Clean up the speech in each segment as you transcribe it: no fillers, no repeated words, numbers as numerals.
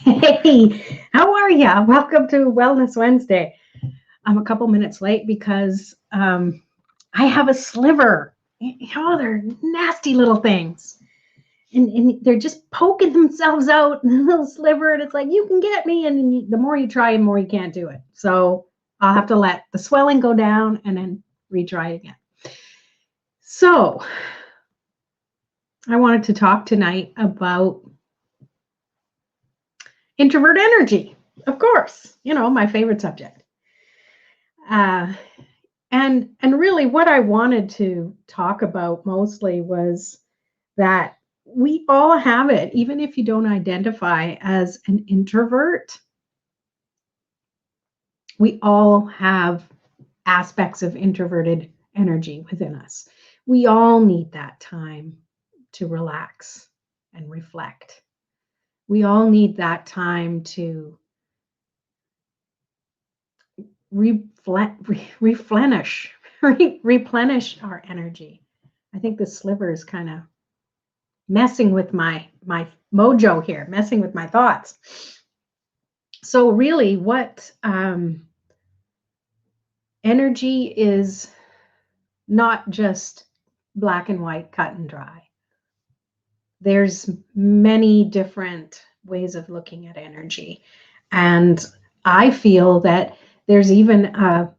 Hey, how are ya? Welcome to Wellness Wednesday. I'm a couple minutes late because I have a sliver. Oh, they're nasty little things. And they're just poking themselves out in a little sliver. And it's like, you can get me. And then the more you try, the more you can't do it. So I'll have to let the swelling go down and then retry again. So I wanted to talk tonight about introvert energy. Of course, my favorite subject. Uh, and really what I wanted to talk about mostly was that we all have it, even if you don't identify as an introvert. We all have aspects of introverted energy within us. We all need that time to relax and reflect. We all need that time to replenish replenish our energy. I think the sliver is kind of messing with my mojo here, messing with my thoughts. So really, what energy is not just black and white, cut and dry. There's many different ways of looking at energy, and I feel that there's even a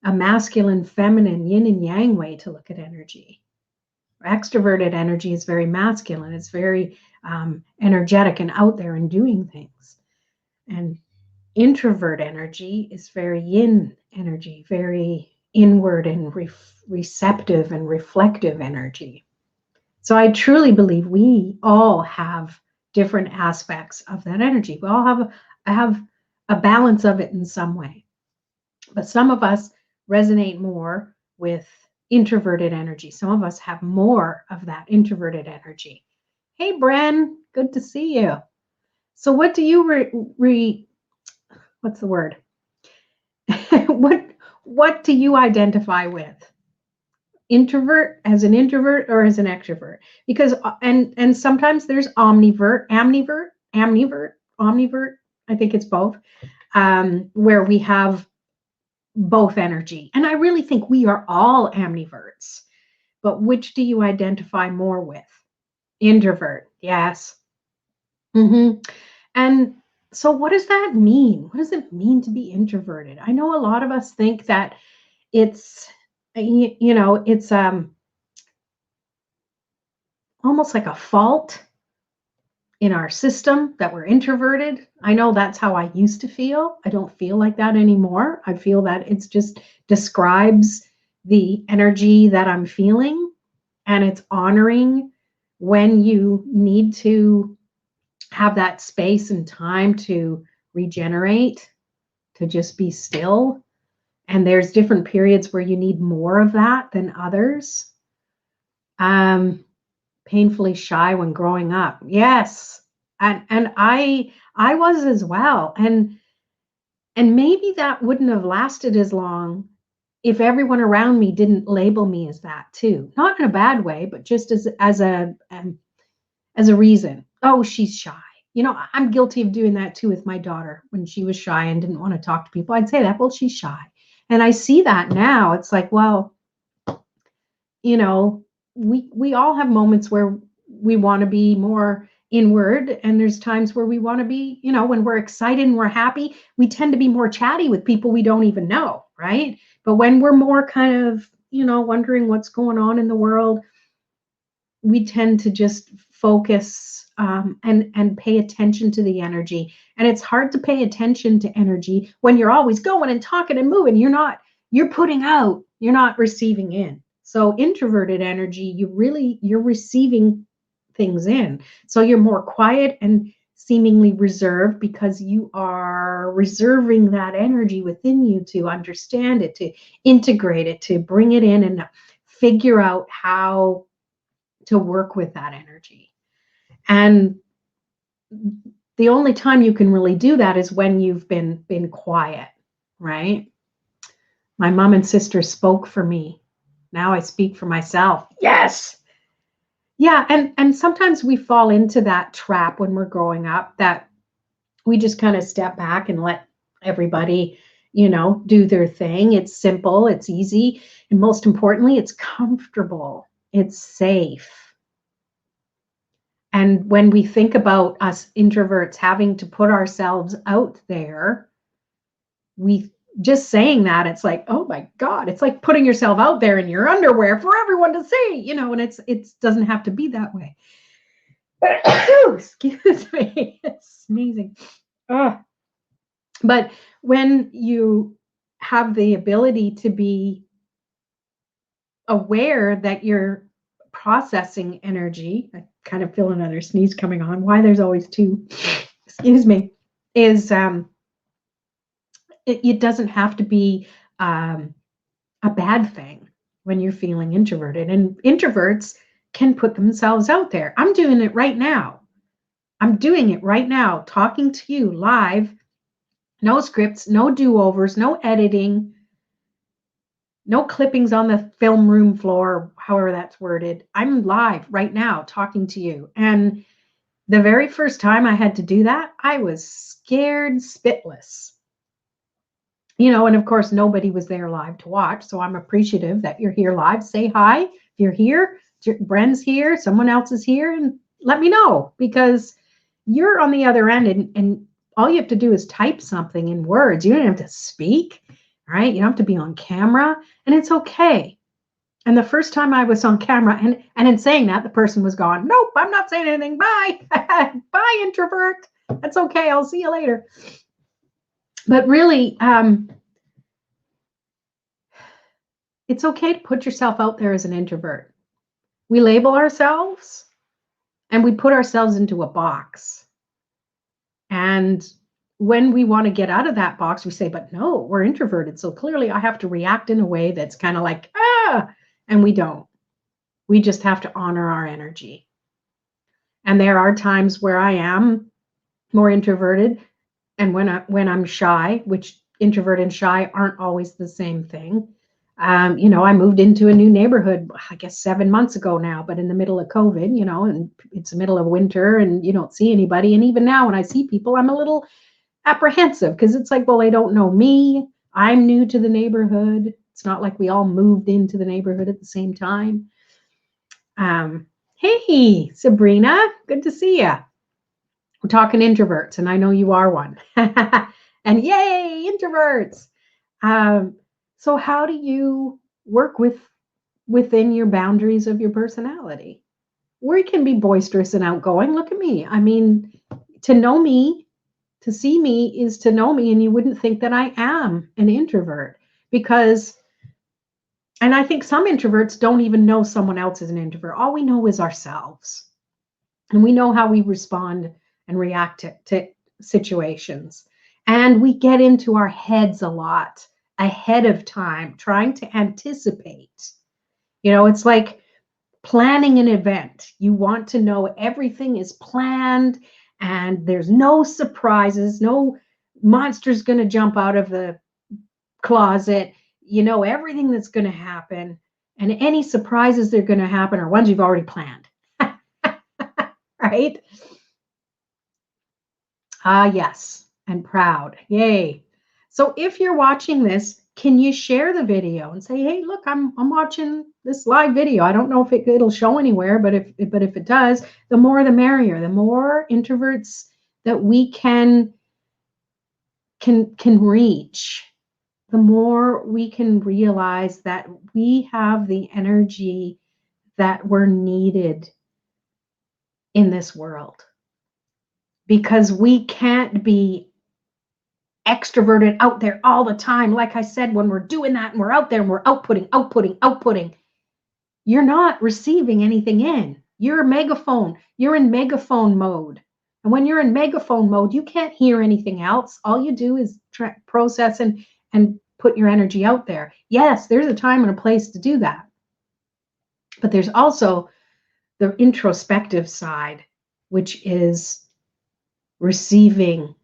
masculine, feminine, yin and yang way to look at energy. Extroverted energy is very masculine. It's very energetic and out there and doing things. And introvert energy is very yin energy, very inward and receptive and reflective energy. So I truly believe we all have different aspects of that energy. We all have a balance of it in some way. But some of us resonate more with introverted energy. Some of us have more of that introverted energy. Hey, Bren, good to see you. So what do you what's the word? what do you identify with? Introvert, as an introvert or as an extrovert? Because and sometimes there's omnivert, omnivert. I think it's both, where we have both energy. And I really think we are all ambiverts. But which do you identify more with? Introvert, yes. And so what does that mean? What does it mean to be introverted? I know a lot of us think that it's it's almost like a fault in our system that we're introverted. I know that's how I used to feel. I don't feel like that anymore. I feel that it's just describes the energy that I'm feeling, and it's honoring when you need to have that space and time to regenerate, to just be still. And there's different periods where you need more of that than others. Painfully shy when growing up. Yes. And I was as well. And maybe that wouldn't have lasted as long if everyone around me didn't label me as that too. Not in a bad way, but just as a reason. Oh, she's shy. I'm guilty of doing that too with my daughter. When she was shy and didn't want to talk to people, I'd say that, well, she's shy. And I see that now. It's like, well, we all have moments where we want to be more inward, and there's times where we want to be, when we're excited and we're happy, we tend to be more chatty with people we don't even know, right? But when we're more kind of, wondering what's going on in the world, we tend to just focus and pay attention to the energy. And it's hard to pay attention to energy when you're always going and talking and moving. You're putting out, you're not receiving in. So introverted energy, you're receiving things in. So you're more quiet and seemingly reserved because you are reserving that energy within you to understand it, to integrate it, to bring it in and figure out how to work with that energy. And the only time you can really do that is when you've been quiet, right? My mom and sister spoke for me. Now I speak for myself. Yes. Yeah, and sometimes we fall into that trap when we're growing up that we just kind of step back and let everybody, do their thing. It's simple, it's easy, and most importantly, it's comfortable, it's safe. And when we think about us introverts having to put ourselves out there, we just saying that, it's like, oh my God, it's like putting yourself out there in your underwear for everyone to see, and it doesn't have to be that way. Excuse me, it's sneezing. Ugh. But when you have the ability to be aware that you're processing energy, I kind of feel another sneeze coming on. Why there's always two, excuse me, is it doesn't have to be um, a bad thing when you're feeling introverted. And introverts can put themselves out there. I'm doing it right now. I'm doing it right now, talking to you live. No scripts, no do-overs, no editing, no clippings on the film room floor, however that's worded. I'm live right now talking to you. And the very first time I had to do that, I was scared spitless. And of course, nobody was there live to watch. So I'm appreciative that you're here live. Say hi. If you're here, Bren's here, someone else is here, and let me know, because you're on the other end, and all you have to do is type something in words. You don't have to speak, right? You don't have to be on camera, and it's okay. And the first time I was on camera, and in saying that, the person was gone. Nope, I'm not saying anything. Bye. Bye, introvert. That's okay. I'll see you later. But really, it's okay to put yourself out there as an introvert. We label ourselves and we put ourselves into a box. And when we want to get out of that box, we say, but no, we're introverted. So clearly I have to react in a way that's kind of like, and we don't. We just have to honor our energy. And there are times where I am more introverted, and when I'm shy, which introvert and shy aren't always the same thing. I moved into a new neighborhood, I guess 7 months ago now, but in the middle of COVID, and it's the middle of winter and you don't see anybody. And even now when I see people, I'm a little apprehensive because it's like, well, they don't know me. I'm new to the neighborhood. It's not like we all moved into the neighborhood at the same time. Hey, Sabrina, good to see you. We're talking introverts, and I know you are one. And yay, introverts. So how do you work within your boundaries of your personality? We can be boisterous and outgoing. Look at me. I mean, to know me, to see me is to know me, and you wouldn't think that I am an introvert because, and I think some introverts don't even know someone else is an introvert. All we know is ourselves, and we know how we respond and react to situations. And we get into our heads a lot ahead of time, trying to anticipate. It's like planning an event. You want to know everything is planned and there's no surprises, no monster's going to jump out of the closet. Everything that's going to happen, and any surprises that are going to happen are ones you've already planned. Right? Yes, and proud. Yay. So if you're watching this, can you share the video and say, hey, look, I'm watching this live video. I don't know if it'll show anywhere, but if it does, the more the merrier. The more introverts that we can reach, the more we can realize that we have the energy that we're needed in this world. Because we can't be extroverted out there all the time. Like I said, when we're doing that and we're out there and we're outputting, you're not receiving anything in. You're a megaphone. You're in megaphone mode. And when you're in megaphone mode, you can't hear anything else. All you do is process and put your energy out there. Yes, there's a time and a place to do that. But there's also the introspective side, which is receiving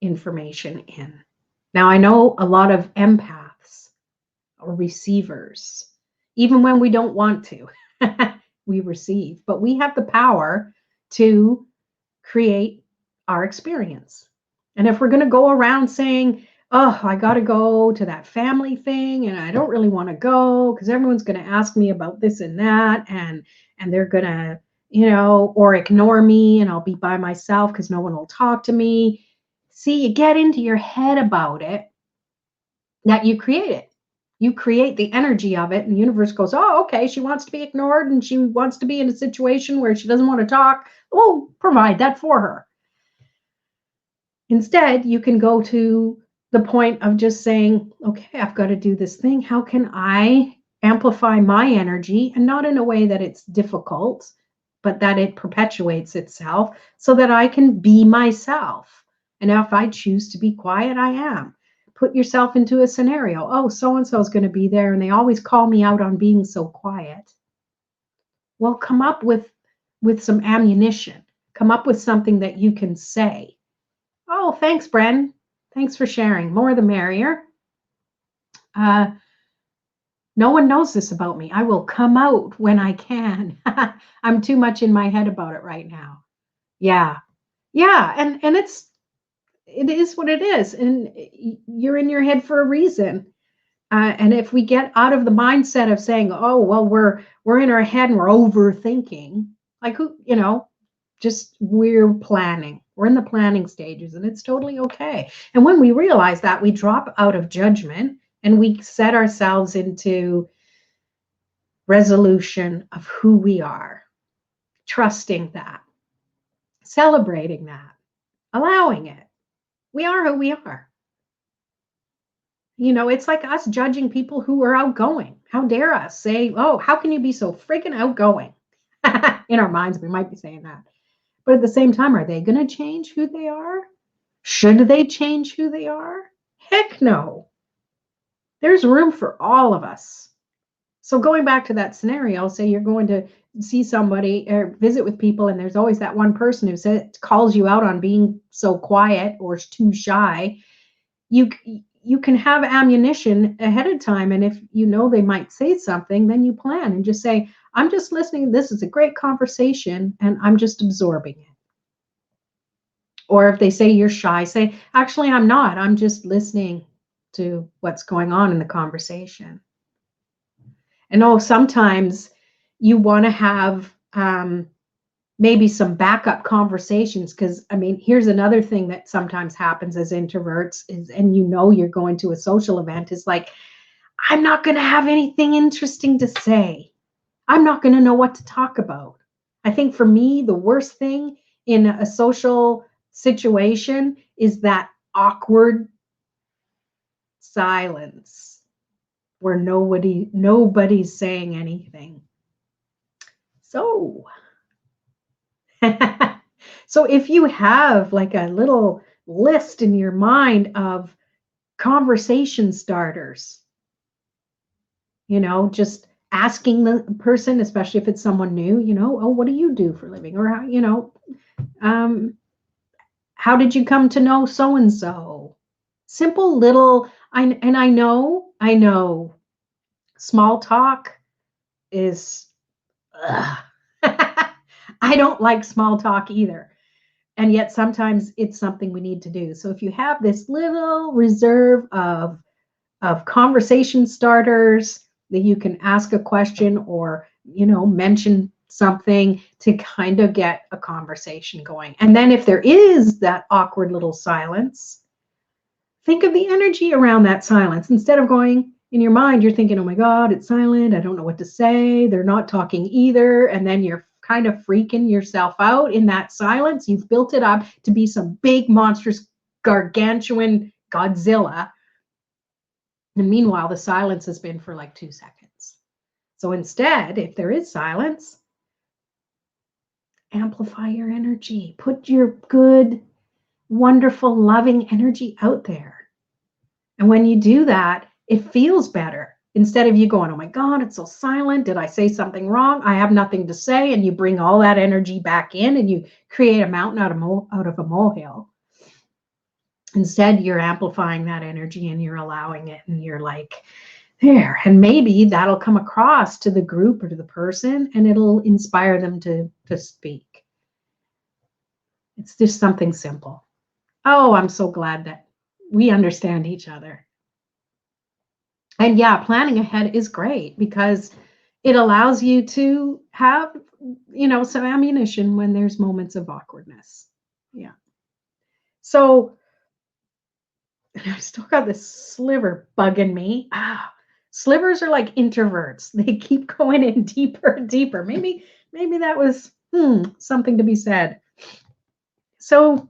information in. Now, I know a lot of empaths or receivers, even when we don't want to. we receive, but we have the power to create our experience. And if we're going to go around saying, oh, I got to go to that family thing and I don't really want to go because everyone's going to ask me about this and that, and they're going to, or ignore me and I'll be by myself because no one will talk to me. See, you get into your head about it, that you create it. You create the energy of it, and the universe goes, oh, okay, she wants to be ignored and she wants to be in a situation where she doesn't want to talk. We'll provide that for her. Instead, you can go to the point of just saying, okay, I've got to do this thing. How can I amplify my energy, and not in a way that it's difficult, but that it perpetuates itself so that I can be myself. And if I choose to be quiet, I am. Put yourself into a scenario. Oh, so-and-so is going to be there and they always call me out on being so quiet. Well, come up with some ammunition. Come up with something that you can say. Oh, thanks, Bren. Thanks for sharing. More the merrier. No one knows this about me. I will come out when I can. I'm too much in my head about it right now. Yeah. Yeah. And it is what it is. And you're in your head for a reason. And if we get out of the mindset of saying, oh, well, we're in our head and we're overthinking, like just we're planning. We're in the planning stages and it's totally okay. And when we realize that, we drop out of judgment and we set ourselves into resolution of who we are, trusting that, celebrating that, allowing it. We are who we are. It's like us judging people who are outgoing. How dare us say, oh, how can you be so freaking outgoing? In our minds, we might be saying that. But at the same time, are they going to change who they are? Should they change who they are? Heck no. There's room for all of us. So going back to that scenario, say you're going to see somebody or visit with people, and there's always that one person who calls you out on being so quiet or too shy. You can have ammunition ahead of time. And if they might say something, then you plan and just say, I'm just listening. This is a great conversation and I'm just absorbing it. Or if they say you're shy, say, actually, I'm not. I'm just listening to what's going on in the conversation. And sometimes you want to have maybe some backup conversations, because here's another thing that sometimes happens as introverts is, and you're going to a social event, is like, I'm not going to have anything interesting to say. I'm not going to know what to talk about. I think for me, the worst thing in a social situation is that awkward silence where nobody's saying anything. So so if you have like a little list in your mind of conversation starters, just asking the person, especially if it's someone new, oh, what do you do for a living? Or how did you come to know so-and-so? Simple little, I know small talk is, I don't like small talk either. And yet sometimes it's something we need to do. So if you have this little reserve of conversation starters that you can ask a question or, mention something to kind of get a conversation going. And then if there is that awkward little silence, think of the energy around that silence. Instead of going in your mind, you're thinking, oh my God, it's silent. I don't know what to say. They're not talking either. And then you're kind of freaking yourself out in that silence. You've built it up to be some big, monstrous, gargantuan Godzilla. And meanwhile, the silence has been for like 2 seconds. So instead, if there is silence, amplify your energy. Put your good, wonderful, loving energy out there. And when you do that, it feels better. Instead of you going, oh my God, it's so silent. Did I say something wrong? I have nothing to say. And you bring all that energy back in and you create a mountain out of a molehill. Instead, you're amplifying that energy and you're allowing it. And you're like, there. And maybe that'll come across to the group or to the person, and it'll inspire them to speak. It's just something simple. Oh, I'm so glad that we understand each other. And yeah, planning ahead is great because it allows you to have, some ammunition when there's moments of awkwardness. Yeah. So I still got this sliver bugging me. Slivers are like introverts. They keep going in deeper and deeper. Maybe that was something to be said. So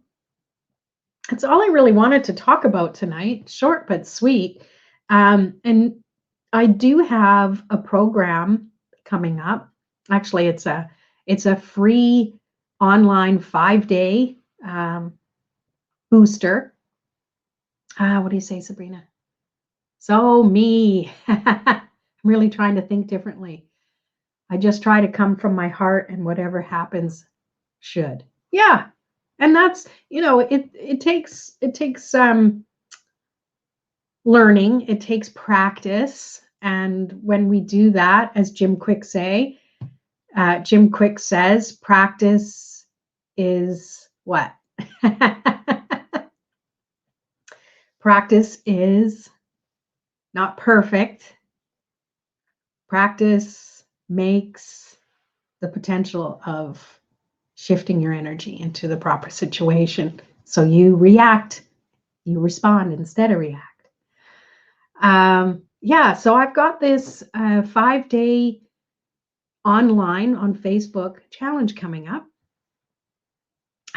that's all I really wanted to talk about tonight. Short but sweet. And I do have a program coming up. Actually, it's a free online 5-day booster. What do you say, Sabrina? So me. I'm really trying to think differently. I just try to come from my heart, and whatever happens should. Yeah. And that's, it takes learning, it takes practice. And when we do that, as Jim Quick says, practice is what? Practice is not perfect. Practice makes the potential of shifting your energy into the proper situation. So you respond instead of react. So I've got this 5-day online on Facebook challenge coming up.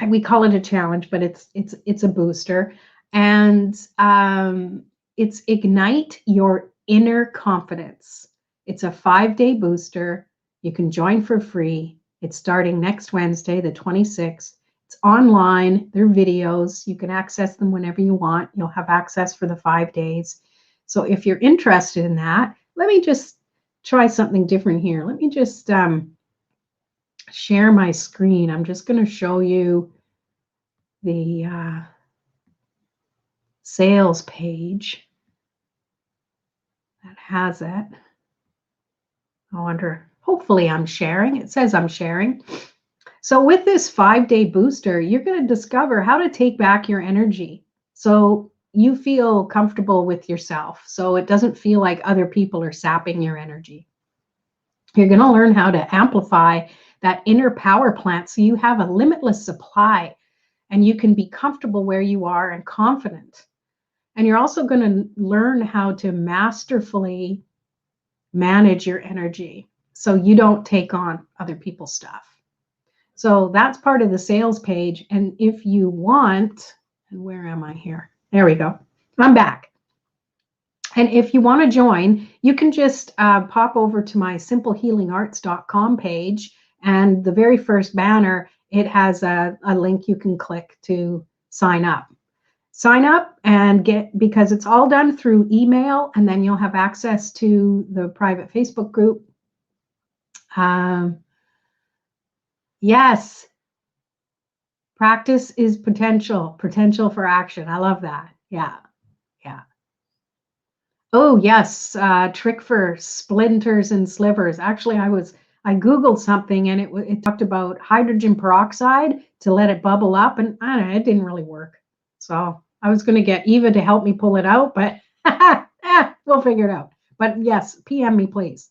We call it a challenge, but it's a booster, and it's Ignite Your Inner Confidence. It's a 5-day booster. You can join for free. It's starting next Wednesday, the 26th. It's online. They're videos. You can access them whenever you want. You'll have access for the 5 days. So if you're interested in that, let me just try something different here. Let me just share my screen. I'm just going to show you the sales page that has it. I wonder, hopefully I'm sharing. It says I'm sharing. So with this 5-day booster, you're going to discover how to take back your energy so you feel comfortable with yourself, so it doesn't feel like other people are sapping your energy. You're going to learn how to amplify that inner power plant so you have a limitless supply and you can be comfortable where you are and confident. And you're also going to learn how to masterfully manage your energy so you don't take on other people's stuff. So that's part of the sales page. And if you want, and where am I here? There we go. I'm back. And if you want to join, you can just pop over to my simplehealingarts.com page. And the very first banner, it has a link you can click to sign up. Sign up and because it's all done through email, and then you'll have access to the private Facebook group. Yes. Practice is potential for action. I love that. Yeah. Oh, yes. Trick for splinters and slivers. Actually, I Googled something, and it talked about hydrogen peroxide to let it bubble up, and I don't know, it didn't really work. So I was going to get Eva to help me pull it out, but we'll figure it out. But yes, PM me, please.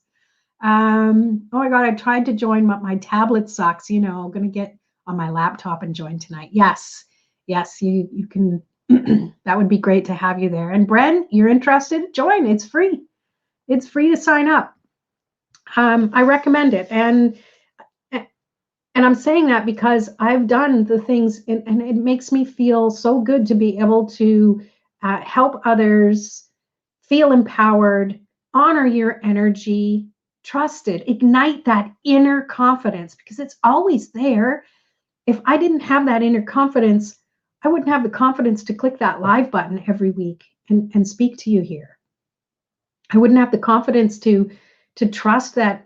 Oh my God, I tried to join, but my tablet sucks. I'm going to get on my laptop and join tonight. Yes, you can. That would be great to have you there. And Bren, you're interested? Join. It's free. It's free to sign up. I recommend it. And I'm saying that because I've done the things, and it makes me feel so good to be able to help others feel empowered, honor your energy, trusted, ignite that inner confidence, because it's always there. If I didn't have that inner confidence, I wouldn't have the confidence to click that live button every week and speak to you here. I wouldn't have the confidence to trust that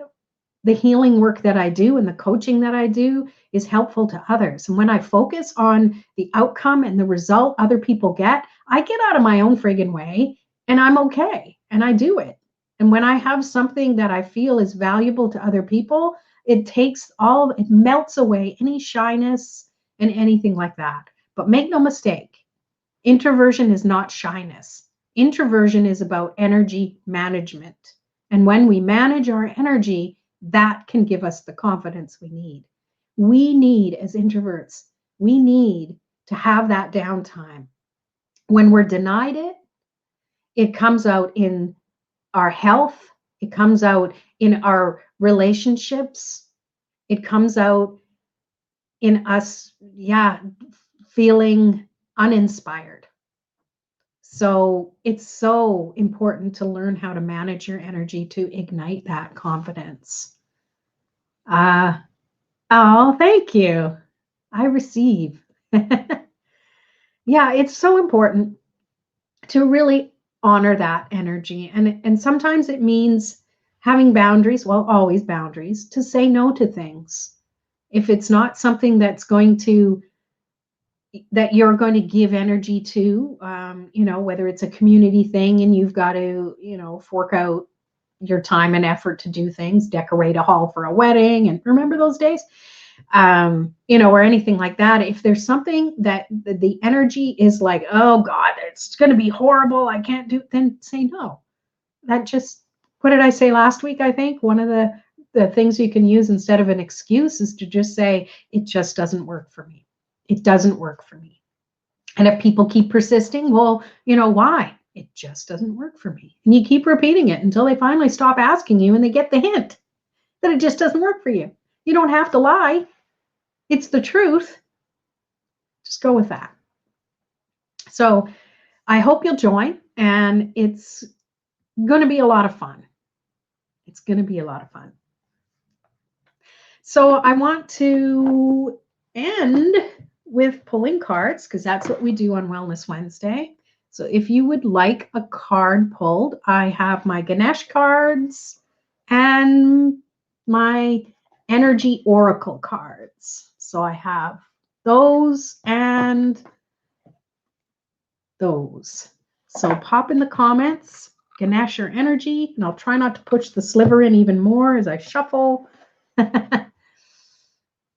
the healing work that I do and the coaching that I do is helpful to others. And when I focus on the outcome and the result other people get, I get out of my own friggin' way, and I'm okay, and I do it. And when I have something that I feel is valuable to other people, it melts away any shyness and anything like that. But make no mistake, introversion is not shyness. Introversion is about energy management. And when we manage our energy, that can give us the confidence we need. We need, as introverts, we need to have that downtime. When we're denied it, it comes out in our health, it comes out in our relationships, it comes out in us, yeah, feeling uninspired. So it's so important to learn how to manage your energy to ignite that confidence. Uh, oh, thank you. I receive. Yeah, it's so important to really honor that energy. And sometimes it means having boundaries, well, always boundaries, to say no to things. If it's not something that you're going to give energy to, whether it's a community thing and you've got to, fork out your time and effort to do things, decorate a hall for a wedding, and remember those days, or anything like that. If there's something that the energy is like, oh God, it's going to be horrible, I can't do, then say no. That just, what did I say last week? I think one of the things you can use instead of an excuse is to just say, it just doesn't work for me. It doesn't work for me. And if people keep persisting, well, why? It just doesn't work for me. And you keep repeating it until they finally stop asking you and they get the hint that it just doesn't work for you. You don't have to lie. It's the truth. Just go with that. So I hope you'll join, and it's going to be a lot of fun. It's going to be a lot of fun. So I want to end with pulling cards because that's what we do on Wellness Wednesday. So if you would like a card pulled, I have my Ganesh cards and my Energy Oracle cards. So I have those and those. So pop in the comments, Ganesh or Energy, and I'll try not to push the sliver in even more as I shuffle. All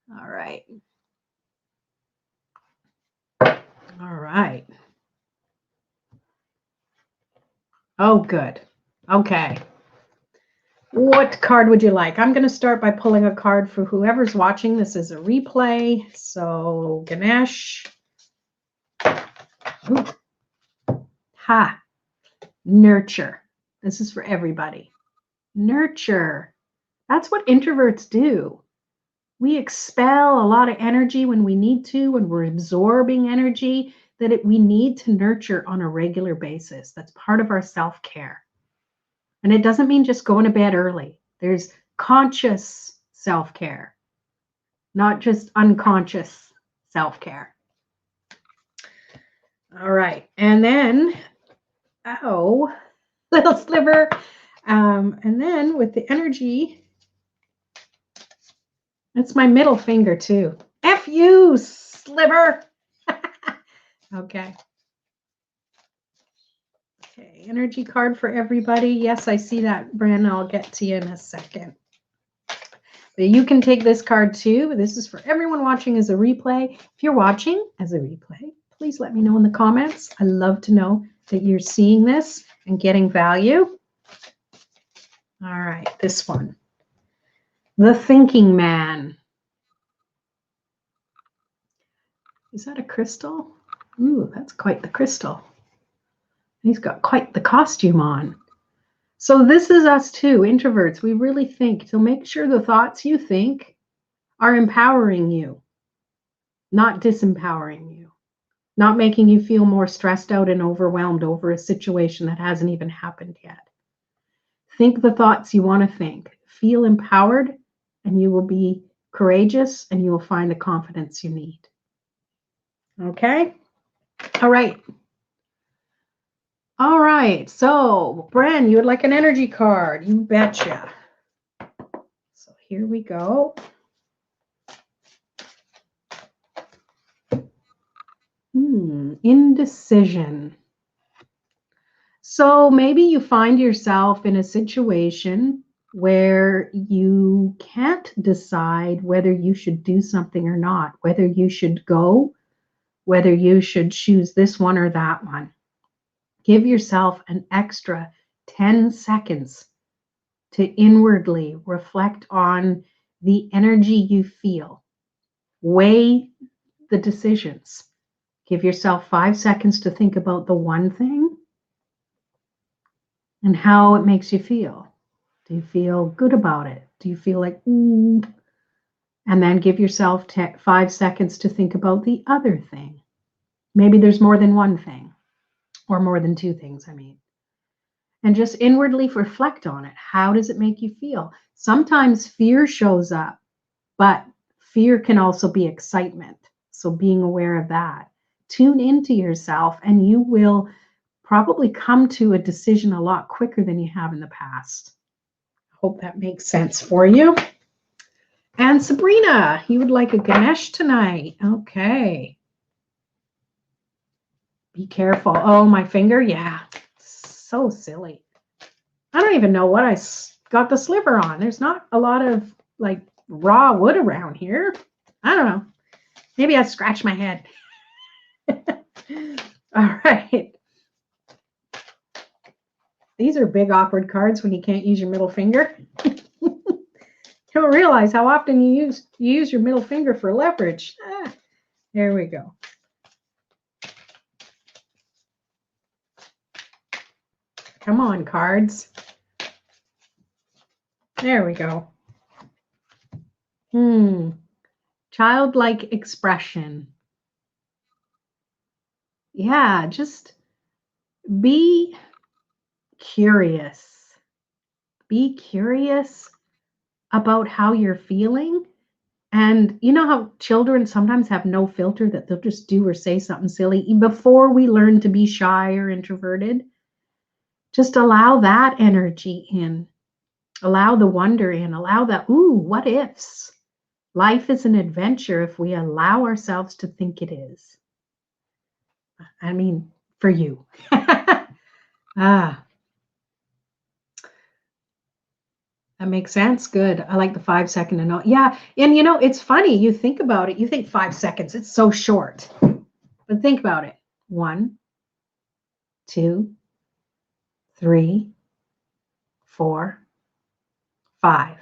right. All right. Oh, good. Okay. What card would you like? I'm going to start by pulling a card for whoever's watching. This is a replay. So, Ganesh. Ooh. Ha. Nurture. This is for everybody. Nurture. That's what introverts do. We expel a lot of energy when we need to, when we're absorbing energy we need to nurture on a regular basis. That's part of our self-care. And it doesn't mean just going to bed early. There's conscious self-care, not just unconscious self-care. All right. And then, little sliver. And then with the energy, that's my middle finger too. F you, sliver. Okay. Okay, energy card for everybody. Yes, I see that, Bren. I'll get to you in a second. But you can take this card too. This is for everyone watching as a replay. If you're watching as a replay, please let me know in the comments. I love to know that you're seeing this and getting value. All right, this one. The Thinking Man. Is that a crystal? Ooh, that's quite the crystal. He's got quite the costume on. So this is us too, introverts. We really think. So make sure the thoughts you think are empowering you, not disempowering you, not making you feel more stressed out and overwhelmed over a situation that hasn't even happened yet. Think the thoughts you want to think. Feel empowered, and you will be courageous, and you will find the confidence you need. Okay? All right. All right. So, Bren, you would like an energy card. You betcha. So here we go. Indecision. So maybe you find yourself in a situation where you can't decide whether you should do something or not, whether you should go, whether you should choose this one or that one. Give yourself an extra 10 seconds to inwardly reflect on the energy you feel. Weigh the decisions. Give yourself 5 seconds to think about the one thing and how it makes you feel. Do you feel good about it? Do you feel like, And then give yourself 5 seconds to think about the other thing. Maybe there's more than one thing, or more than two things, I mean. And just inwardly reflect on it. How does it make you feel? Sometimes fear shows up, but fear can also be excitement. So being aware of that. Tune into yourself, and you will probably come to a decision a lot quicker than you have in the past. Hope that makes sense for you. And Sabrina, you would like a Ganesh tonight. Okay. Be careful. Oh, my finger? Yeah. So silly. I don't even know what I got the sliver on. There's not a lot of like raw wood around here. I don't know. Maybe I scratched my head. All right. These are big awkward cards when you can't use your middle finger. You don't realize how often you use your middle finger for leverage. There we go. Come on, cards. There we go. Childlike expression. Yeah, just be curious. Be curious about how you're feeling. And you know how children sometimes have no filter, that they'll just do or say something silly before we learn to be shy or introverted? Just allow that energy in. Allow the wonder in. Allow that, what ifs. Life is an adventure if we allow ourselves to think it is. I mean, for you. That makes sense. Good. I like the 5 second and all. Yeah. And it's funny. You think about it. You think 5 seconds. It's so short. But think about it. 1, 2, 3, 4, 5.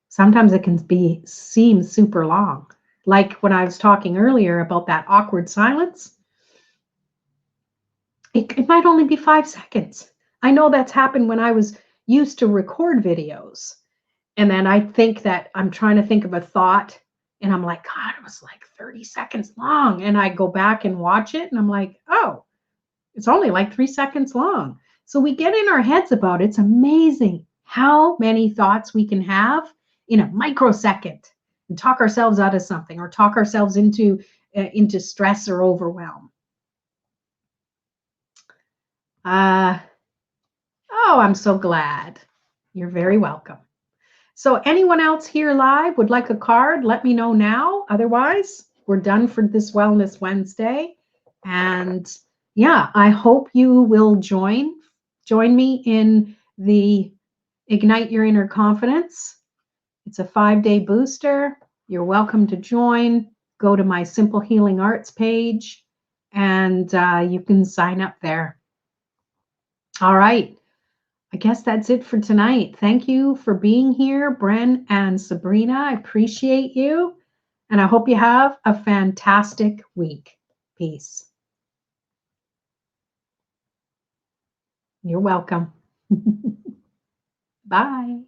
Sometimes it can seem super long. Like when I was talking earlier about that awkward silence. It might only be 5 seconds. I know that's happened when I was used to record videos. And then I think that I'm trying to think of a thought, and I'm like, God, it was like 30 seconds long. And I go back and watch it, and I'm like, oh, it's only like 3 seconds long. So we get in our heads about it. It's amazing how many thoughts we can have in a microsecond and talk ourselves out of something, or talk ourselves into stress or overwhelm. Oh, I'm so glad. You're very welcome. So anyone else here live would like a card, let me know now. Otherwise, we're done for this Wellness Wednesday. And yeah, I hope you will join me in the Ignite Your Inner Confidence. It's a 5-day booster. You're welcome to join. Go to my Simple Healing Arts page, and you can sign up there. All right. I guess that's it for tonight. Thank you for being here, Bren and Sabrina. I appreciate you. And I hope you have a fantastic week. Peace. You're welcome. Bye.